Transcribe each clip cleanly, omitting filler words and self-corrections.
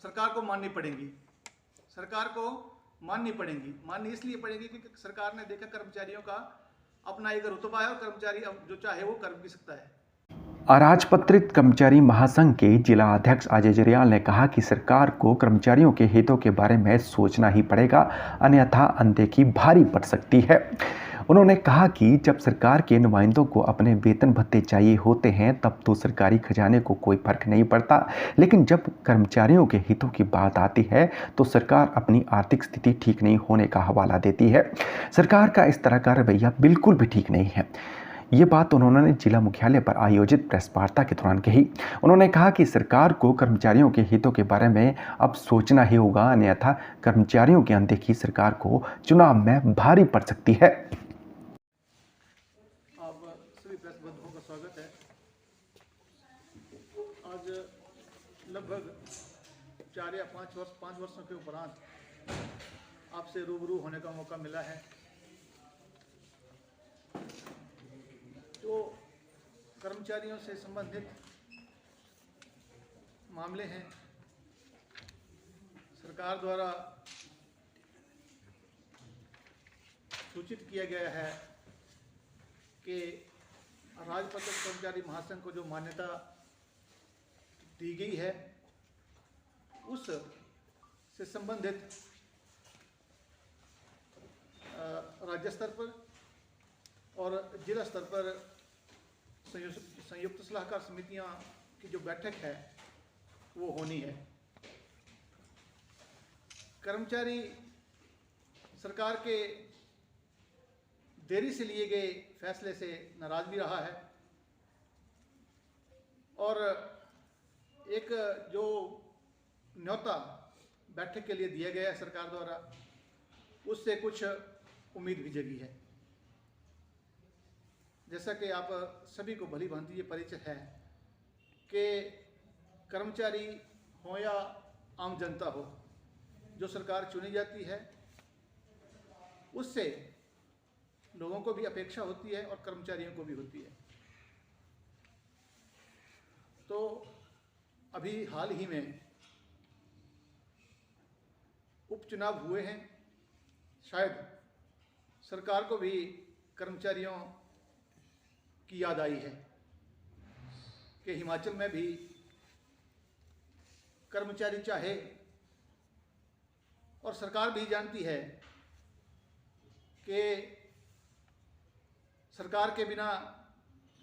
सरकार को माननी पड़ेंगी। सरकार को माननी इसलिए पड़ेगी क्योंकि सरकार ने देखा कर्मचारियों का अपना एक रुतबा है और कर्मचारी अब जो चाहे वो कर भी सकता है। अराजपत्रित कर्मचारी महासंघ के जिला अध्यक्ष अजय जरियाल ने कहा कि सरकार को कर्मचारियों के हितों के बारे में सोचना ही पड़ेगा, अन्यथा अनदेखी भारी पड़ सकती है। उन्होंने कहा कि जब सरकार के नुमाइंदों को अपने वेतन भत्ते चाहिए होते हैं तब तो सरकारी खजाने को कोई फर्क नहीं पड़ता, लेकिन जब कर्मचारियों के हितों की बात आती है तो सरकार अपनी आर्थिक स्थिति ठीक नहीं होने का हवाला देती है। सरकार का इस तरह का रवैया बिल्कुल भी ठीक नहीं है। ये बात उन्होंने जिला मुख्यालय पर आयोजित प्रेस वार्ता के दौरान कही। उन्होंने कहा कि सरकार को कर्मचारियों के हितों के बारे में अब सोचना ही होगा, अन्यथा कर्मचारियों की अनदेखी सरकार को चुनाव में भारी पड़ सकती है। आप सभी प्रेस बंधुओं का स्वागत है। आज लगभग 4 या 5 वर्षों के उपरांत आपसे रूबरू होने का मौका मिला है। जो कर्मचारियों से संबंधित मामले हैं, सरकार द्वारा सूचित किया गया है कि राजपत्रित कर्मचारी महासंघ को जो मान्यता दी गई है उस से संबंधित राज्य स्तर पर और जिला स्तर पर संयुक्त सलाहकार समितियां की जो बैठक है वो होनी है। कर्मचारी सरकार के देरी से लिए गए फैसले से नाराज भी रहा है और एक जो न्योता बैठक के लिए दिया गया है सरकार द्वारा, उससे कुछ उम्मीद भी जगी है। जैसा कि आप सभी को भली भांति ये परिचय है कि कर्मचारी हो या आम जनता हो, जो सरकार चुनी जाती है उससे लोगों को भी अपेक्षा होती है और कर्मचारियों को भी होती है। तो अभी हाल ही में उपचुनाव हुए हैं, शायद सरकार को भी कर्मचारियों की याद आई है कि हिमाचल में भी कर्मचारी चाहे और सरकार भी जानती है कि सरकार के बिना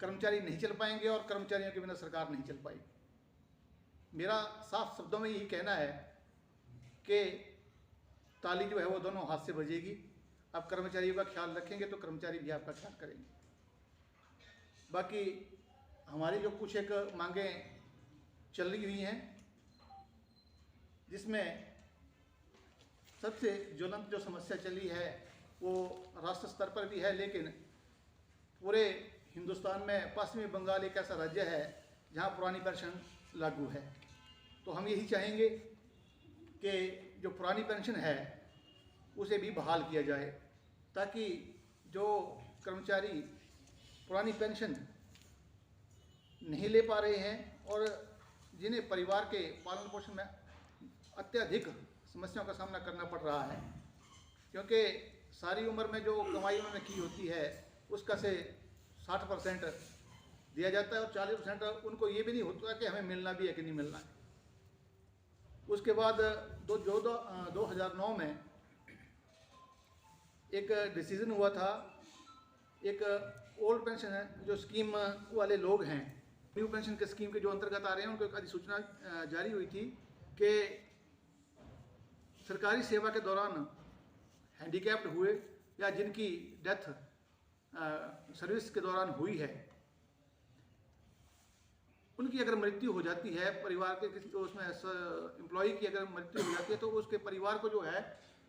कर्मचारी नहीं चल पाएंगे और कर्मचारियों के बिना सरकार नहीं चल पाएगी। मेरा साफ शब्दों में यही कहना है कि ताली जो है वो दोनों हाथ से बजेगी। आप कर्मचारियों का ख्याल रखेंगे तो कर्मचारी भी आपका ख्याल करेंगे। बाकी हमारी जो कुछ एक मांगें चल रही हुई हैं, जिसमें सबसे ज्वलंत जो समस्या चली है वो राष्ट्र स्तर पर भी है, लेकिन पूरे हिंदुस्तान में पश्चिमी बंगाल एक ऐसा राज्य है जहां पुरानी पेंशन लागू है। तो हम यही चाहेंगे कि जो पुरानी पेंशन है उसे भी बहाल किया जाए, ताकि जो कर्मचारी पुरानी पेंशन नहीं ले पा रहे हैं और जिन्हें परिवार के पालन पोषण में अत्यधिक समस्याओं का सामना करना पड़ रहा है, क्योंकि सारी उम्र में जो कमाई उन्होंने की होती है उसका से 60% दिया जाता है और 40% उनको ये भी नहीं होता कि हमें मिलना भी है कि नहीं मिलना है। उसके बाद 2009 में एक डिसीजन हुआ था, एक ओल्ड पेंशन जो स्कीम वाले लोग हैं, न्यू पेंशन के स्कीम के जो अंतर्गत आ रहे हैं, उनको एक अधिसूचना जारी हुई थी कि सरकारी सेवा के दौरान हैंडीकैप्ड हुए या जिनकी डेथ सर्विस के दौरान हुई है, उनकी अगर मृत्यु हो जाती है, परिवार के किसी उसमें एम्प्लॉय की अगर मृत्यु हो जाती है तो उसके परिवार को जो है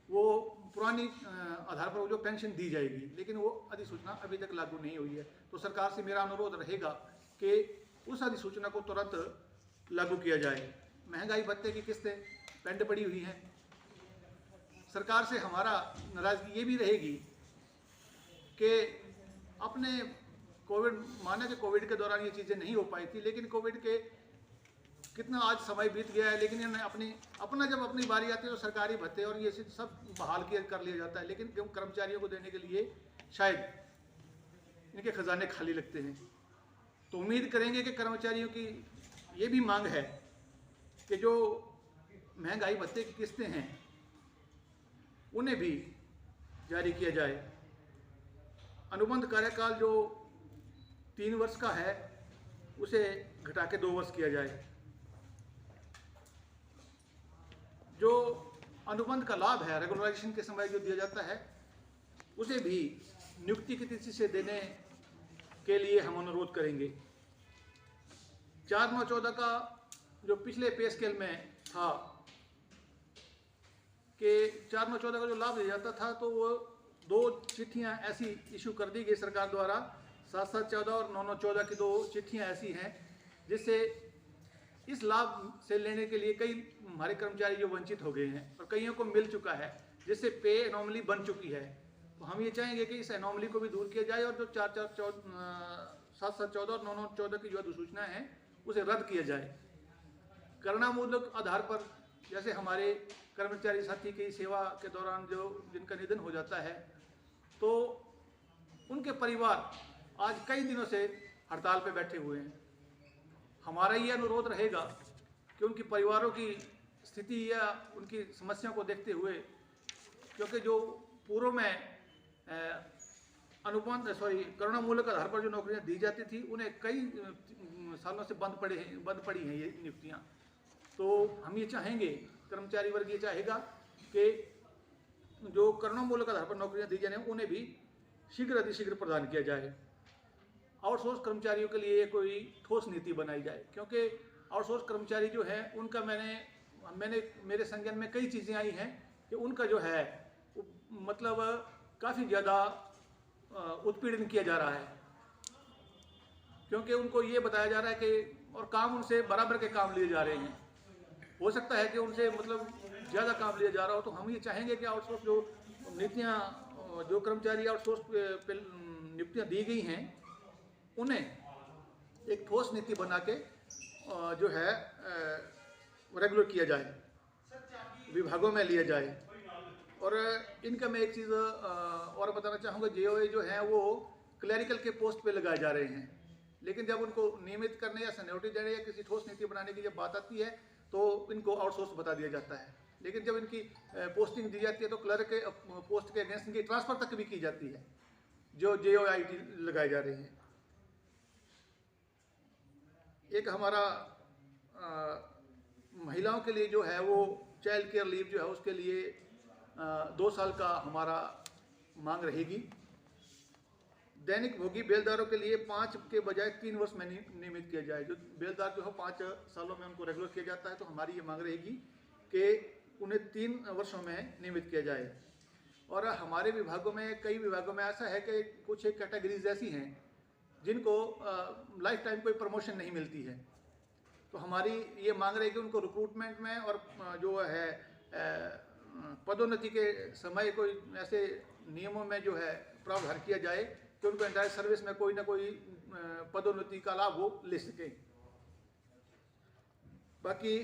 वो पुरानी आधार पर वो जो पेंशन दी जाएगी, लेकिन वो अधिसूचना अभी तक लागू नहीं हुई है। तो सरकार से मेरा अनुरोध रहेगा कि उस अधिसूचना को तुरंत लागू किया जाए। महंगाई भत्ते की किस्तें पेंड पड़ी हुई हैं। सरकार से हमारा नाराजगी ये भी रहेगी कि अपने कोविड, माना कि कोविड के दौरान ये चीज़ें नहीं हो पाई थी, लेकिन कोविड के कितना आज समय बीत गया है, लेकिन इन्होंने जब अपनी बारी आती है तो सरकारी भत्ते और ये सब बहाल कर लिया जाता है, लेकिन क्यों कर्मचारियों को देने के लिए शायद इनके खजाने खाली लगते हैं। तो उम्मीद करेंगे कि कर्मचारियों की ये भी मांग है कि जो महंगाई भत्ते की किस्तें हैं उन्हें भी जारी किया जाए। अनुबंध कार्यकाल जो 3 वर्ष का है उसे घटा के 2 वर्ष किया जाए। जो अनुबंध का लाभ है रेगुलराइजेशन के समय जो दिया जाता है उसे भी नियुक्ति की तिथि से देने के लिए हम अनुरोध करेंगे। 4/9/14 का जो पिछले पे स्केल में था कि 4/9/14 का जो लाभ दिया जाता था तो वो 2 चिट्ठियां ऐसी इशू कर दी गई सरकार द्वारा, 7/7/14 और 9/9/14 की 2 चिट्ठियां ऐसी हैं जिससे इस लाभ से लेने के लिए कई हमारे कर्मचारी जो वंचित हो गए हैं और कईयों को मिल चुका है, जिससे पे एनोमली बन चुकी है। तो हम ये चाहेंगे कि इस एनोमली को भी दूर किया जाए और जो 7/7/14 और 9/9/14 की जो अधिसूचना है उसे रद्द किया जाए। करुणामूलक आधार पर जैसे हमारे कर्मचारी साथी की सेवा के दौरान जिनका निधन हो जाता है तो उनके परिवार आज कई दिनों से हड़ताल पे बैठे हुए हैं। हमारा ये अनुरोध रहेगा कि उनके परिवारों की स्थिति या उनकी समस्या को देखते हुए, क्योंकि जो पूर्व में करुणामूलक आधार पर जो नौकरियां दी जाती थी उन्हें कई सालों से बंद पड़ी हैं ये नियुक्तियां। तो हम ये चाहेंगे, कर्मचारी वर्ग ये चाहेगा कि जो करुणामूलक आधार पर नौकरियां दी जाने उन्हें भी शीघ्र अतिशीघ्र प्रदान किया जाए। आउटसोर्स कर्मचारियों के लिए कोई ठोस नीति बनाई जाए, क्योंकि आउटसोर्स कर्मचारी जो है उनका मेरे संज्ञान में कई चीज़ें आई हैं कि उनका जो है मतलब काफ़ी ज़्यादा उत्पीड़न किया जा रहा है, क्योंकि उनको ये बताया जा रहा है कि और काम उनसे बराबर के काम लिए जा रहे हैं। हो सकता है कि उनसे मतलब ज़्यादा काम लिया जा रहा हो। तो हम ये चाहेंगे कि आउटसोर्स जो नीतियाँ जो कर्मचारी आउटसोर्स पे नियुक्तियाँ दी गई हैं उन्हें एक ठोस नीति बना के जो है रेगुलर किया जाए, विभागों में लिया जाए। और इनका मैं एक चीज़ और बताना चाहूँगा, जेओए जो हैं वो क्लरिकल के पोस्ट पे लगाए जा रहे हैं, लेकिन जब उनको नियमित करने या सीनियरिटी देने या किसी ठोस नीति बनाने की जब बात आती है तो इनको आउटसोर्स बता दिया जाता है। लेकिन जब इनकी पोस्टिंग दी जाती है तो क्लर्क के पोस्ट के अगेंस्ट इनकी ट्रांसफ़र तक भी की जाती है जो जेओआईटी लगाए जा रहे हैं। एक हमारा महिलाओं के लिए जो है वो चाइल्ड केयर लीव जो है उसके लिए 2 साल का हमारा मांग रहेगी। दैनिक भोगी बेलदारों के लिए 5 के बजाय 3 वर्ष में नियमित किया जाए। जो बेलदार जो है 5 सालों में उनको रेगुलर किया जाता है, तो हमारी ये मांग रहेगी कि उन्हें 3 वर्षों में नियमित किया जाए। और हमारे विभागों में कई विभागों में ऐसा है कि कुछ एक कैटेगरीज ऐसी हैं जिनको लाइफ टाइम कोई प्रमोशन नहीं मिलती है। तो हमारी ये मांग रहेगी उनको रिक्रूटमेंट में और जो है पदोन्नति के समय कोई ऐसे नियमों में जो है प्रावधान किया जाए कि उनको एंटायर सर्विस में कोई ना कोई पदोन्नति का लाभ वो ले सकें। बाकी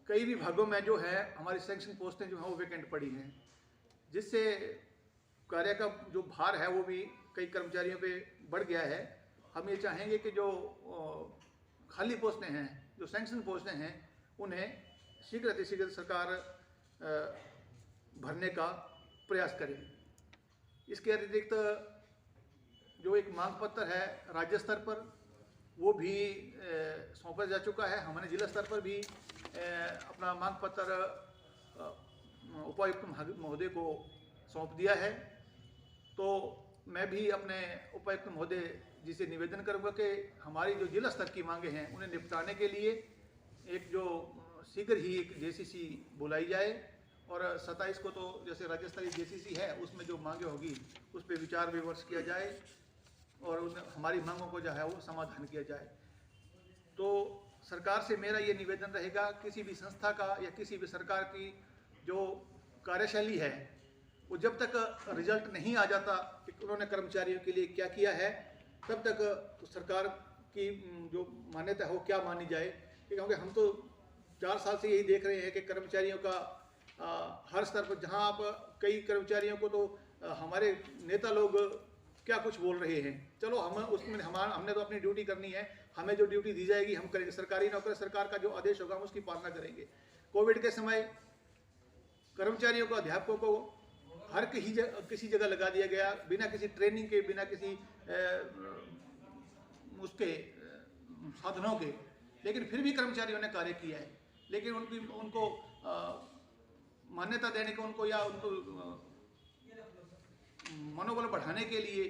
कई विभागों में जो है हमारी सैंक्शन पोस्टें जो हैं वो वैकेंट पड़ी हैं, जिससे कार्य का जो भार है वो भी कई कर्मचारियों पे बढ़ गया है। हम ये चाहेंगे कि जो खाली पोस्टें हैं, जो सैंक्शन पोस्टें हैं, उन्हें शीघ्र अतिशीघ्र सरकार भरने का प्रयास करे। इसके अतिरिक्त जो एक मांग पत्र है राज्य स्तर पर वो भी सौंपा जा चुका है। हमने जिला स्तर पर भी अपना मांग पत्र उपायुक्त महोदय को सौंप दिया है। तो मैं भी अपने उपायुक्त महोदय जी से निवेदन करूँगा कि हमारी जो जिला स्तर की मांगे हैं उन्हें निपटाने के लिए एक जो शीघ्र ही एक जेसीसी बुलाई जाए और 27 को तो जैसे राज्य स्तरीय जेसीसी है उसमें जो मांगे होगी उस पर विचार विमर्श किया जाए और हमारी मांगों को जो है वो समाधान किया जाए। तो सरकार से मेरा ये निवेदन रहेगा, किसी भी संस्था का या किसी भी सरकार की जो कार्यशैली है वो जब तक रिजल्ट नहीं आ जाता कि उन्होंने कर्मचारियों के लिए क्या किया है, तब तक तो सरकार की जो मान्यता हो क्या मानी जाए। क्योंकि हम तो 4 साल से यही देख रहे हैं कि कर्मचारियों का हर स्तर पर, जहां आप कई कर्मचारियों को तो हमारे नेता लोग क्या कुछ बोल रहे हैं। चलो हम उसमें हमने तो अपनी ड्यूटी करनी है, हमें जो ड्यूटी दी जाएगी हम करेंगे। सरकारी नौकर, सरकार का जो आदेश होगा हम उसकी पालना करेंगे। कोविड के समय कर्मचारियों को, अध्यापकों को हर किसी जगह लगा दिया गया, बिना किसी ट्रेनिंग के, बिना किसी उसके साधनों के, लेकिन फिर भी कर्मचारियों ने कार्य किया है। लेकिन उनको मान्यता देने को, उनको या उनको मनोबल बढ़ाने के लिए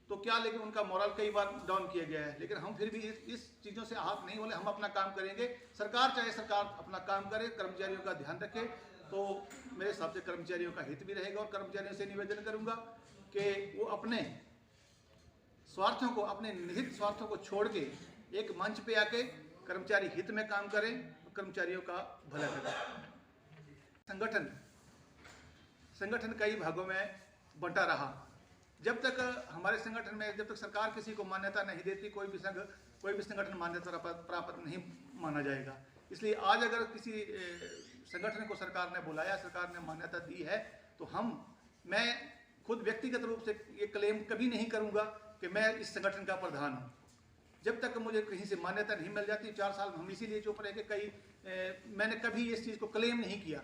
तो क्या, लेकिन उनका मोरल कई बार डाउन किया गया है। लेकिन हम फिर भी इस चीज़ों से हाथ नहीं बोले, हम अपना काम करेंगे। सरकार चाहे सरकार अपना काम करे, कर्मचारियों का ध्यान रखे, तो मेरे हिसाब से कर्मचारियों का हित भी रहेगा। और कर्मचारियों से निवेदन करूंगा कि वो अपने स्वार्थों को, अपने निहित स्वार्थों को छोड़ के एक मंच पे आके कर्मचारी हित में काम करें, कर्मचारियों का भला करें। संगठन कई भागों में बंटा रहा। जब तक हमारे संगठन में, जब तक सरकार किसी को मान्यता नहीं देती, कोई भी संगठन मान्यता प्राप्त नहीं माना जाएगा। इसलिए आज अगर किसी संगठन को सरकार ने बुलाया, सरकार ने मान्यता दी है, तो मैं खुद व्यक्तिगत रूप से ये क्लेम कभी नहीं करूंगा कि मैं इस संगठन का प्रधान हूं। जब तक मुझे कहीं से मान्यता नहीं मिल जाती, 4 साल हम इसीलिए चुप रहे कि मैंने कभी इस चीज़ को क्लेम नहीं किया।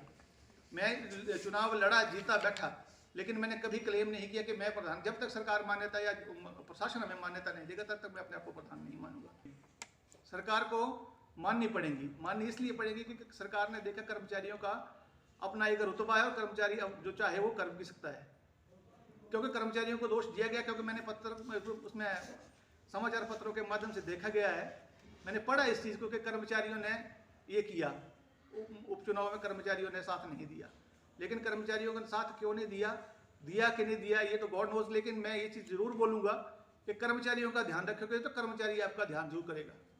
मैं चुनाव लड़ा, जीता, बैठा, लेकिन मैंने कभी क्लेम नहीं किया कि मैं प्रधान। जब तक सरकार मान्यता या प्रशासन हमें मान्यता नहीं देगा, तब तक मैं अपने आप को प्रधान नहीं मानूंगा। सरकार को माननी इसलिए पड़ेगी क्योंकि सरकार ने देखा कर्मचारियों का अपना एक रुतबा है और कर्मचारी अब जो चाहे वो कर भी सकता है। क्योंकि कर्मचारियों को दोष दिया गया, क्योंकि मैंने उसमें समाचार पत्रों के माध्यम से देखा गया है, मैंने पढ़ा इस चीज़ को कि कर्मचारियों ने ये किया, उपचुनाव में कर्मचारियों ने साथ नहीं दिया। लेकिन कर्मचारियों का साथ क्यों नहीं दिया कि नहीं दिया, ये तो गॉड नोज। लेकिन मैं ये चीज़ जरूर बोलूँगा कि कर्मचारियों का ध्यान रखोगे तो कर्मचारी आपका ध्यान जरूर करेगा।